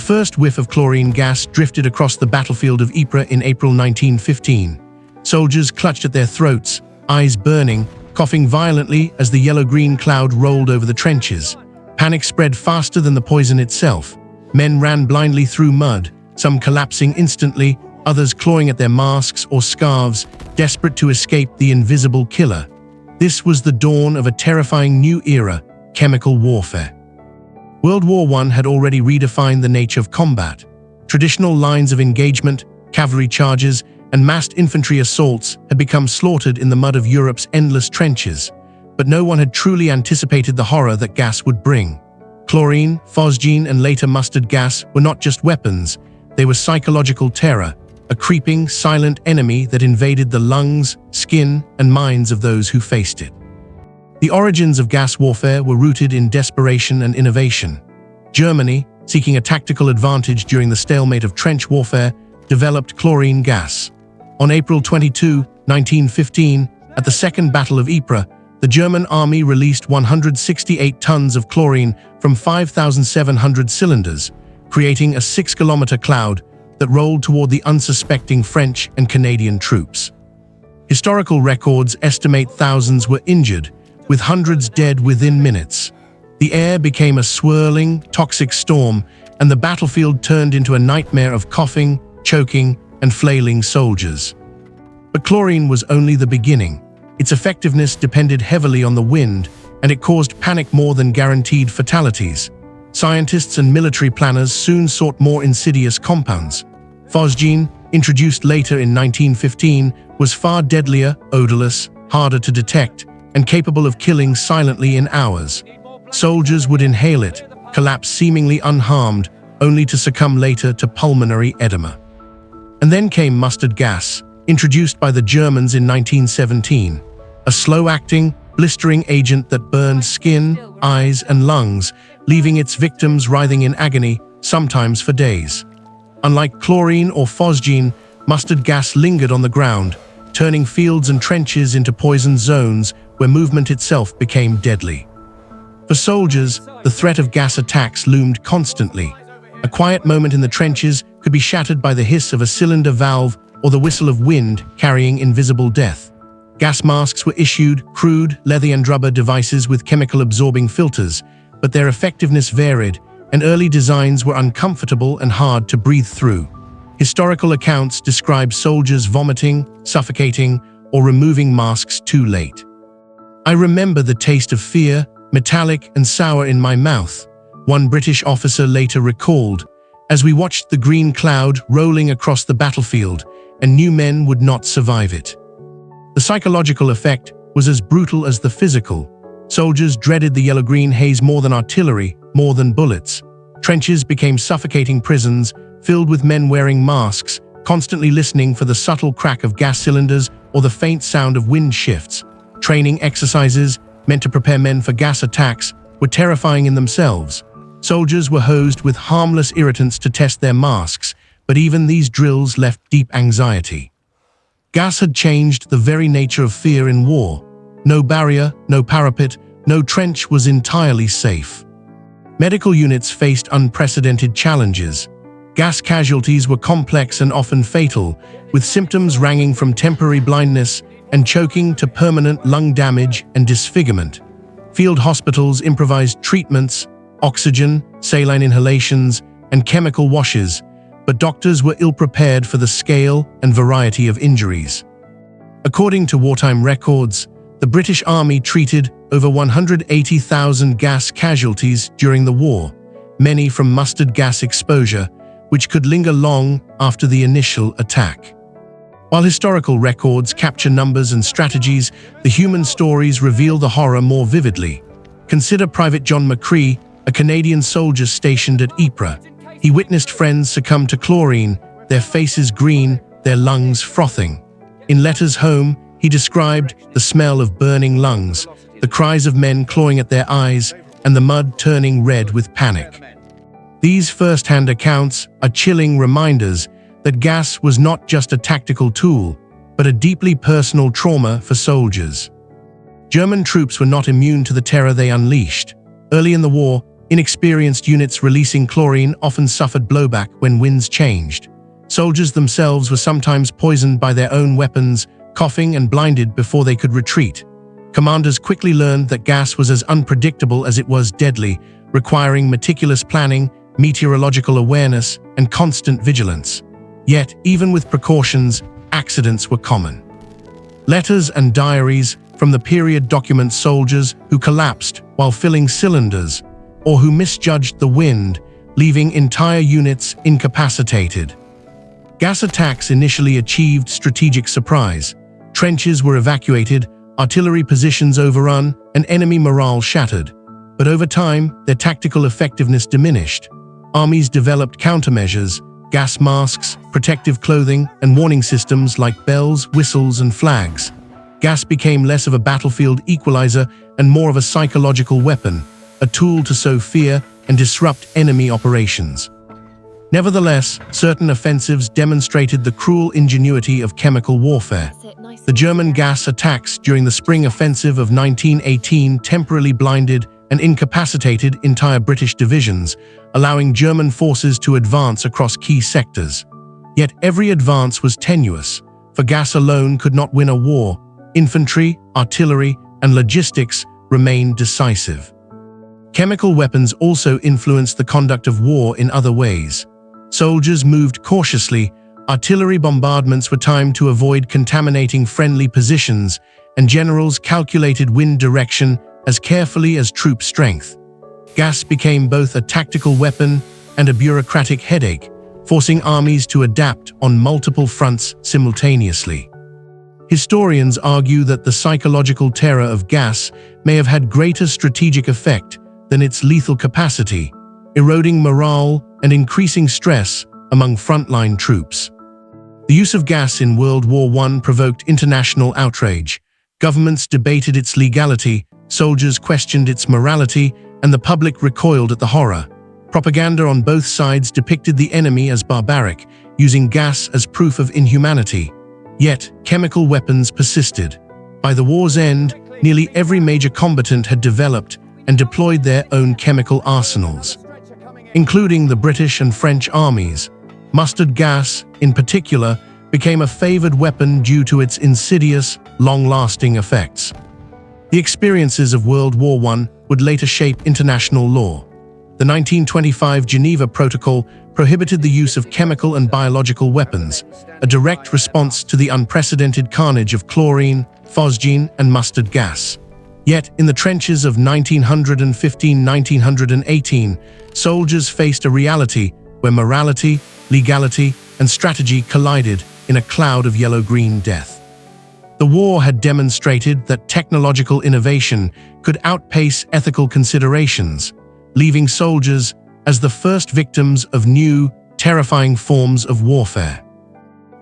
first whiff of chlorine gas drifted across the battlefield of Ypres in April 1915. Soldiers clutched at their throats, eyes burning, coughing violently as the yellow-green cloud rolled over the trenches. Panic spread faster than the poison itself. Men ran blindly through mud, some collapsing instantly, others clawing at their masks or scarves, desperate to escape the invisible killer. This was the dawn of a terrifying new era, chemical warfare. World War I had already redefined the nature of combat. Traditional lines of engagement, cavalry charges, and massed infantry assaults had become slaughtered in the mud of Europe's endless trenches. But no one had truly anticipated the horror that gas would bring. Chlorine, phosgene, and later mustard gas were not just weapons, they were psychological terror, a creeping, silent enemy that invaded the lungs, skin, and minds of those who faced it. The origins of gas warfare were rooted in desperation and innovation. Germany, seeking a tactical advantage during the stalemate of trench warfare, developed chlorine gas. On April 22, 1915, at the Second Battle of Ypres, the German army released 168 tons of chlorine from 5,700 cylinders, creating a 6-kilometer cloud that rolled toward the unsuspecting French and Canadian troops. Historical records estimate thousands were injured, with hundreds dead within minutes. The air became a swirling, toxic storm, and the battlefield turned into a nightmare of coughing, choking, and flailing soldiers. But chlorine was only the beginning. Its effectiveness depended heavily on the wind, and it caused panic more than guaranteed fatalities. Scientists and military planners soon sought more insidious compounds. Phosgene, introduced later in 1915, was far deadlier, odorless, harder to detect, and capable of killing silently in hours. Soldiers would inhale it, collapse seemingly unharmed, only to succumb later to pulmonary edema. And then came mustard gas, introduced by the Germans in 1917, a slow-acting, blistering agent that burned skin, eyes, and lungs, leaving its victims writhing in agony, sometimes for days. Unlike chlorine or phosgene, mustard gas lingered on the ground, turning fields and trenches into poison zones where movement itself became deadly. For soldiers, the threat of gas attacks loomed constantly. A quiet moment in the trenches could be shattered by the hiss of a cylinder valve or the whistle of wind carrying invisible death. Gas masks were issued, crude, leather and rubber devices with chemical-absorbing filters, but their effectiveness varied, and early designs were uncomfortable and hard to breathe through. Historical accounts describe soldiers vomiting, suffocating, or removing masks too late. I remember the taste of fear, metallic and sour in my mouth, one British officer later recalled, as we watched the green cloud rolling across the battlefield and knew men would not survive it. The psychological effect was as brutal as the physical. Soldiers dreaded the yellow-green haze more than artillery, more than bullets. Trenches became suffocating prisons, filled with men wearing masks, constantly listening for the subtle crack of gas cylinders or the faint sound of wind shifts. Training exercises, meant to prepare men for gas attacks, were terrifying in themselves. Soldiers were hosed with harmless irritants to test their masks, but even these drills left deep anxiety. Gas had changed the very nature of fear in war. No barrier, no parapet, no trench was entirely safe. Medical units faced unprecedented challenges. Gas casualties were complex and often fatal, with symptoms ranging from temporary blindness and choking to permanent lung damage and disfigurement. Field hospitals improvised treatments, oxygen, saline inhalations, and chemical washes, but doctors were ill-prepared for the scale and variety of injuries. According to wartime records, the British Army treated over 180,000 gas casualties during the war, many from mustard gas exposure, which could linger long after the initial attack. While historical records capture numbers and strategies, the human stories reveal the horror more vividly. Consider Private John McCree, a Canadian soldier stationed at Ypres. He witnessed friends succumb to chlorine, their faces green, their lungs frothing. In letters home, he described the smell of burning lungs, the cries of men clawing at their eyes, and the mud turning red with panic. These first-hand accounts are chilling reminders that gas was not just a tactical tool, but a deeply personal trauma for soldiers. German troops were not immune to the terror they unleashed. Early in the war, Inexperienced units releasing chlorine often suffered blowback when winds changed. Soldiers themselves were sometimes poisoned by their own weapons, coughing and blinded before they could retreat. Commanders quickly learned that gas was as unpredictable as it was deadly, requiring meticulous planning, meteorological awareness, and constant vigilance. Yet, even with precautions, accidents were common. Letters and diaries from the period document soldiers who collapsed while filling cylinders, or who misjudged the wind, leaving entire units incapacitated. Gas attacks initially achieved strategic surprise. Trenches were evacuated, artillery positions overrun, and enemy morale shattered. But over time, their tactical effectiveness diminished. Armies developed countermeasures, gas masks, protective clothing, and warning systems like bells, whistles, and flags. Gas became less of a battlefield equalizer and more of a psychological weapon, a tool to sow fear and disrupt enemy operations. Nevertheless, certain offensives demonstrated the cruel ingenuity of chemical warfare. The German gas attacks during the Spring Offensive of 1918 temporarily blinded and incapacitated entire British divisions, allowing German forces to advance across key sectors. Yet every advance was tenuous, for gas alone could not win a war. Infantry, artillery, and logistics remained decisive. Chemical weapons also influenced the conduct of war in other ways. Soldiers moved cautiously, artillery bombardments were timed to avoid contaminating friendly positions, and generals calculated wind direction as carefully as troop strength. Gas became both a tactical weapon and a bureaucratic headache, forcing armies to adapt on multiple fronts simultaneously. Historians argue that the psychological terror of gas may have had greater strategic effect than its lethal capacity, eroding morale and increasing stress among frontline troops. The use of gas in World War I provoked international outrage. Governments debated its legality, soldiers questioned its morality, and the public recoiled at the horror. Propaganda on both sides depicted the enemy as barbaric, using gas as proof of inhumanity. Yet, chemical weapons persisted. By the war's end, nearly every major combatant had developed and deployed their own chemical arsenals, including the British and French armies. Mustard gas, in particular, became a favored weapon due to its insidious, long-lasting effects. The experiences of World War I would later shape international law. The 1925 Geneva Protocol prohibited the use of chemical and biological weapons, a direct response to the unprecedented carnage of chlorine, phosgene, and mustard gas. Yet, in the trenches of 1915–1918, soldiers faced a reality where morality, legality, and strategy collided in a cloud of yellow-green death. The war had demonstrated that technological innovation could outpace ethical considerations, leaving soldiers as the first victims of new, terrifying forms of warfare.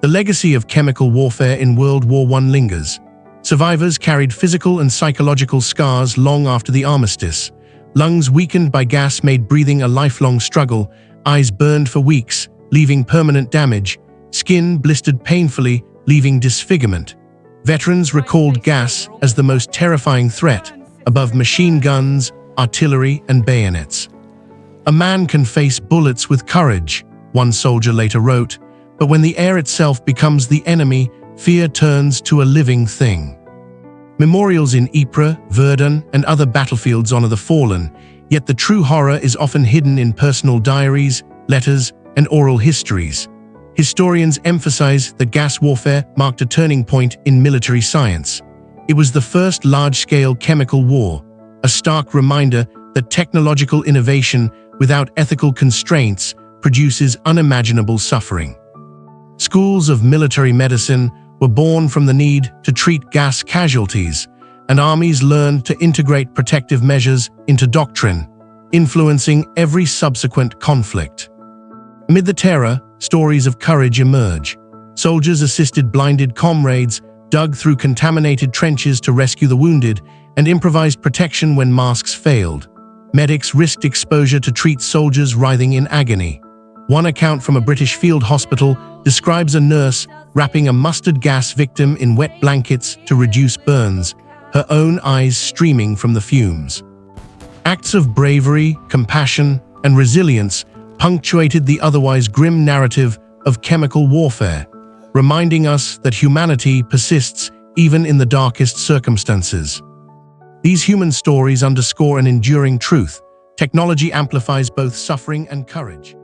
The legacy of chemical warfare in World War I lingers. Survivors carried physical and psychological scars long after the armistice. Lungs weakened by gas made breathing a lifelong struggle, eyes burned for weeks, leaving permanent damage, skin blistered painfully, leaving disfigurement. Veterans recalled gas as the most terrifying threat, above machine guns, artillery, and bayonets. "A man can face bullets with courage," one soldier later wrote, "but when the air itself becomes the enemy, fear turns to a living thing." Memorials in Ypres, Verdun, and other battlefields honor the fallen, yet the true horror is often hidden in personal diaries, letters, and oral histories. Historians emphasize that gas warfare marked a turning point in military science. It was the first large-scale chemical war, a stark reminder that technological innovation without ethical constraints produces unimaginable suffering. Schools of military medicine were born from the need to treat gas casualties, and armies learned to integrate protective measures into doctrine, influencing every subsequent conflict. Amid the terror, stories of courage emerge. Soldiers assisted blinded comrades, dug through contaminated trenches to rescue the wounded, and improvised protection when masks failed. Medics risked exposure to treat soldiers writhing in agony. One account from a British field hospital describes a nurse wrapping a mustard gas victim in wet blankets to reduce burns, her own eyes streaming from the fumes. Acts of bravery, compassion, and resilience punctuated the otherwise grim narrative of chemical warfare, reminding us that humanity persists even in the darkest circumstances. These human stories underscore an enduring truth: technology amplifies both suffering and courage.